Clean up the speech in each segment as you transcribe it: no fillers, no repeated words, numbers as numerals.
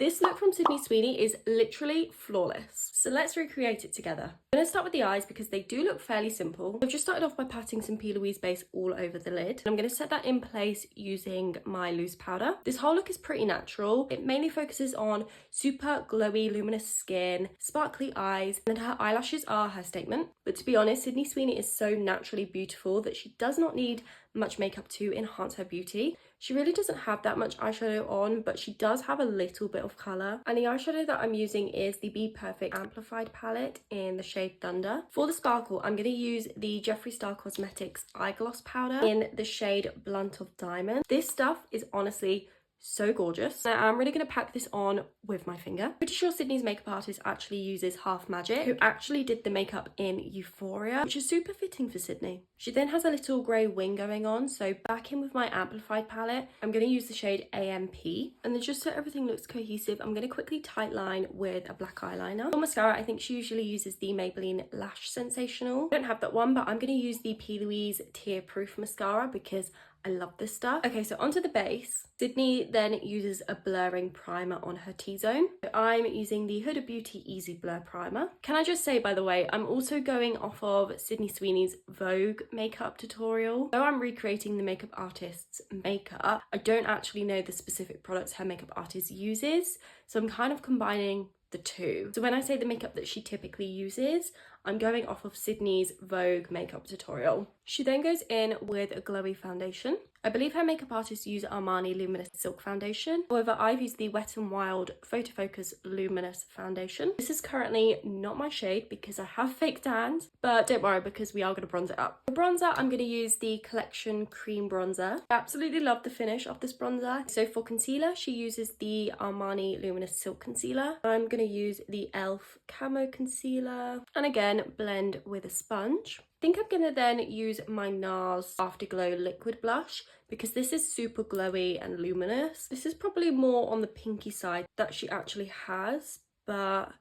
This look from Sydney Sweeney is literally flawless. So let's recreate it together. I'm going to start with the eyes because they do look fairly simple. I've just started off by patting some P. Louise base all over the lid. I'm going to set that in place using my loose powder. This whole look is pretty natural. It mainly focuses on super glowy, luminous skin, sparkly eyes, and her eyelashes are her statement. But to be honest, Sydney Sweeney is so naturally beautiful that she does not need much makeup to enhance her beauty. She really doesn't have that much eyeshadow on, but she does have a little bit of colour. And the eyeshadow that I'm using is the Be Perfect Amplified palette in the shade Thunder. For the sparkle, I'm going to use the Jeffree Star Cosmetics Eye Gloss Powder in the shade Blunt of Diamond. This stuff is honestly so gorgeous. Now, I'm really going to pack this on with my finger. Pretty sure Sydney's makeup artist actually uses Half Magic, who actually did the makeup in Euphoria, which is super fitting for Sydney. She then has a little grey wing going on, so back in with my amplified palette, I'm going to use the shade AMP, and then just so everything looks cohesive, I'm going to quickly tight line with a black eyeliner. For mascara, I think she usually uses the Maybelline Lash Sensational. I don't have that one, but I'm going to use the P. Louise Tear Proof Mascara because I love this stuff. Okay, so onto the base. Sydney then uses a blurring primer on her T-zone. So I'm using the Huda Beauty Easy Blur Primer. Can I just say, by the way, I'm also going off of Sydney Sweeney's Vogue makeup tutorial. Though I'm recreating the makeup artist's makeup, I don't actually know the specific products her makeup artist uses. So I'm kind of combining the two. So when I say the makeup that she typically uses, I'm going off of Sydney's Vogue makeup tutorial. She then goes in with a glowy foundation. I believe her makeup artist used Armani Luminous Silk Foundation. However, I've used the Wet n Wild Photo Focus Luminous Foundation. This is currently not my shade because I have fake tans, but don't worry because we are going to bronze it up. For bronzer, I'm going to use the Collection Cream Bronzer. I absolutely love the finish of this bronzer. So for concealer, she uses the Armani Luminous Silk Concealer. I'm going to use the e.l.f. Camo Concealer. And again, blend with a sponge. I think I'm going to then use my NARS Afterglow Liquid Blush because this is super glowy and luminous. This is probably more on the pinky side that she actually has, but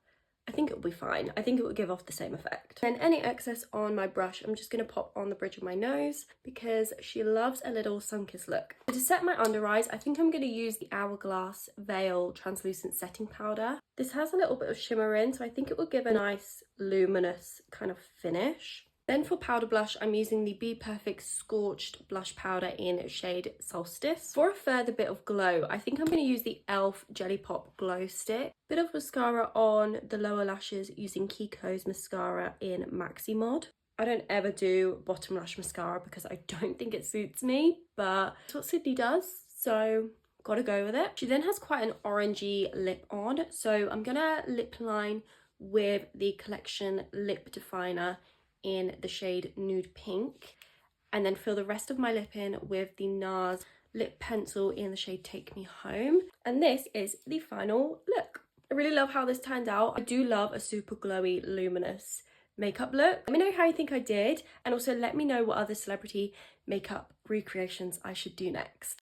I think it'll be fine. I think it will give off the same effect. Then any excess on my brush, I'm just going to pop on the bridge of my nose because she loves a little sun-kissed look. So to set my under eyes, I think I'm going to use the Hourglass Veil Translucent Setting Powder. This has a little bit of shimmer in, so I think it will give a nice luminous kind of finish. Then for powder blush, I'm using the Be Perfect Scorched Blush Powder in shade Solstice. For a further bit of glow, I think I'm going to use the e.l.f. Jelly Pop Glow Stick. Bit of mascara on the lower lashes using Kiko's mascara in Maxi Mod. I don't ever do bottom lash mascara because I don't think it suits me, but that's what Sydney does, so gotta go with it. She then has quite an orangey lip on, so I'm gonna lip line with the Collection Lip Definer in the shade Nude Pink, and then fill the rest of my lip in with the NARS lip pencil in the shade Take Me Home. And this is the final look. I really love how this turned out. I do love a super glowy, luminous makeup look. Let me know how you think I did, and also let me know what other celebrity makeup recreations I should do next.